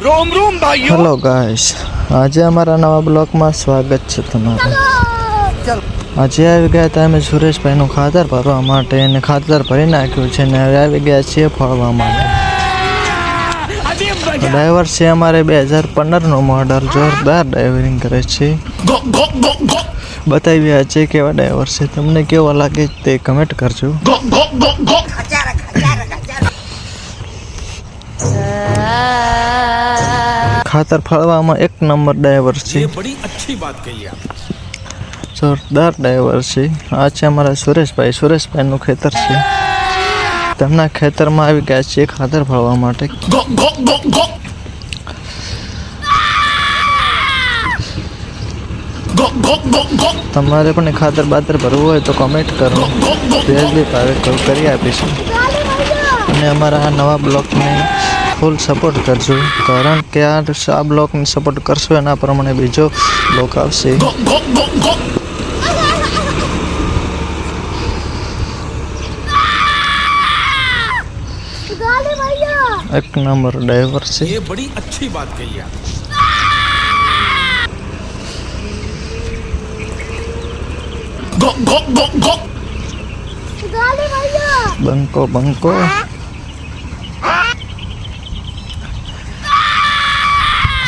रोम रोम भाइयों। Hello guys, આજે અમારા નવા બ્લોગમાં સ્વાગત છે તમારું। આજે આવી ગયા હતા અમે સુરેશભાઈનું ખાતર ભરવા માટે અને ખાતર ભરી નાખ્યું છે ને હવે આવી ગયા છીએ ફળવા માટે। ડ્રાઈવર છે અમારે 2015નું મોડલ, જોરદાર ડ્રાઈવરિંગ કરે છે। બતાવ્યા છે કેવા ડ્રાઈવર છે, તમને કેવો લાગે તે કમેન્ટ કરજો। ખાતર ફળવામાં એક નંબર ડ્રાઈવર છે, बड़ी अच्छी बात कही आप। જોરદાર ડ્રાઈવર છે। આ છે અમારા સુરેશભાઈનું ખેતર છે, તેમના ખેતરમાં આવી ગયા છે ખાતર ફળવા માટે। તમારે પણ ખાતર બાતર ભરવું હોય તો કમેન્ટ કરો, વ્યાજબી ભાવે કરી આપીશું। અને અમારા આ નવા બ્લોગને ફૂલ સપોર્ટ કરજો, કારણ કે આ બ્લોગને સપોર્ટ કરશો એના પ્રમાણે બીજો બ્લોગ આવશે। એક નંબર ડ્રાઈવર છે। ये बड़ी अच्छी बात कही आप। બંકો બંકો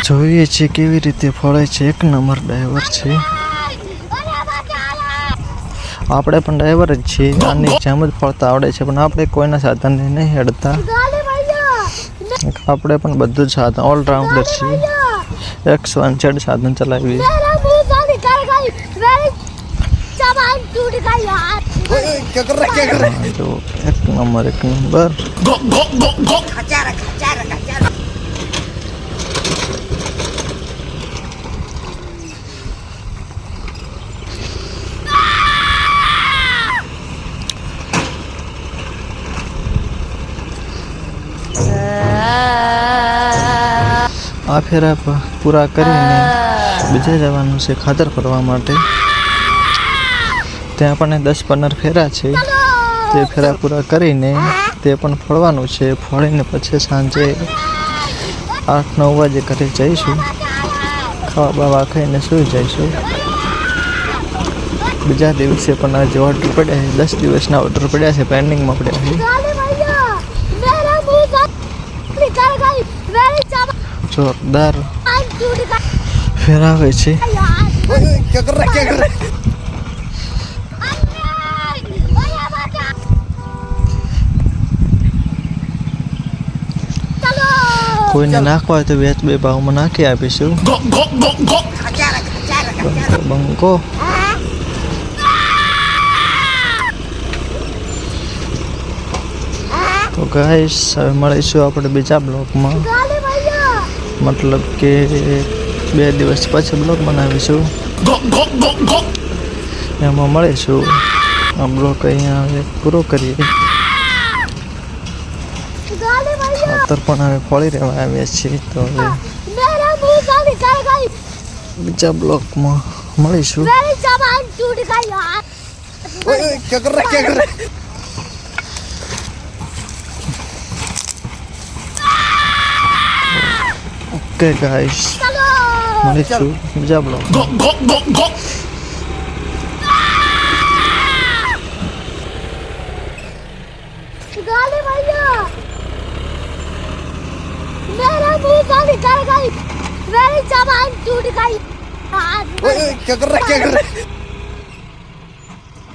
જોઈએ છે કેવી રીતે ફળે છે, એક નંબર ડ્રાઈવર છે। આપણે પણ ડ્રાઈવર જ છીએ, આની જેમ જ ફળતા આવડે છે, પણ આપણે કોઈના સાધનને નહીં હેડતા, આપણે પણ બધું જ સાધન ઓલરાઉન્ડર છીએ, 100% સાધન ચલાવીએ। જો એક નંબર આ ફેરા પૂરા કરીને બીજે જવાનું છે ખાતર ફરવા માટે। ત્યાં પણ 10-15 ફેરા છે, તે ફેરા પૂરા કરીને તે પણ ફળવાનું છે। ફળીને પછી સાંજે 8-9 વાગે ઘરે જઈશું, ખાવા બાવા ખાઈને સૂઈ જઈશું। બીજા દિવસે પણ આજે ઓર્ડર પડ્યા છે, 10 દિવસના ઓર્ડર પડ્યા છે, પેન્ડિંગમાં પડ્યા છે। જોરદાર ફેરાવે છે। કોઈને નાખવા હોય તો વ્યાજબી ભાવમાં નાખી આપીશું। બંકો તો ગાઈસ, હવે મળીશું આપણે બીજા બ્લોગમાં, મતલબ કે 2 દિવસ પછી બ્લોગ બનાવીશું, એમાં મળીશું। આ બ્લોગ અહીંયા હવે પૂરો કરીએ। ખાતર પણ હવે ફળી રહેવા આવ્યા છીએ, તો હવે બીજા બ્લોગમાં મળીશું। ઓકે ગાઈસ, મળીશું બીજા બ્લોગમાં। मेरी जबान टूट गई।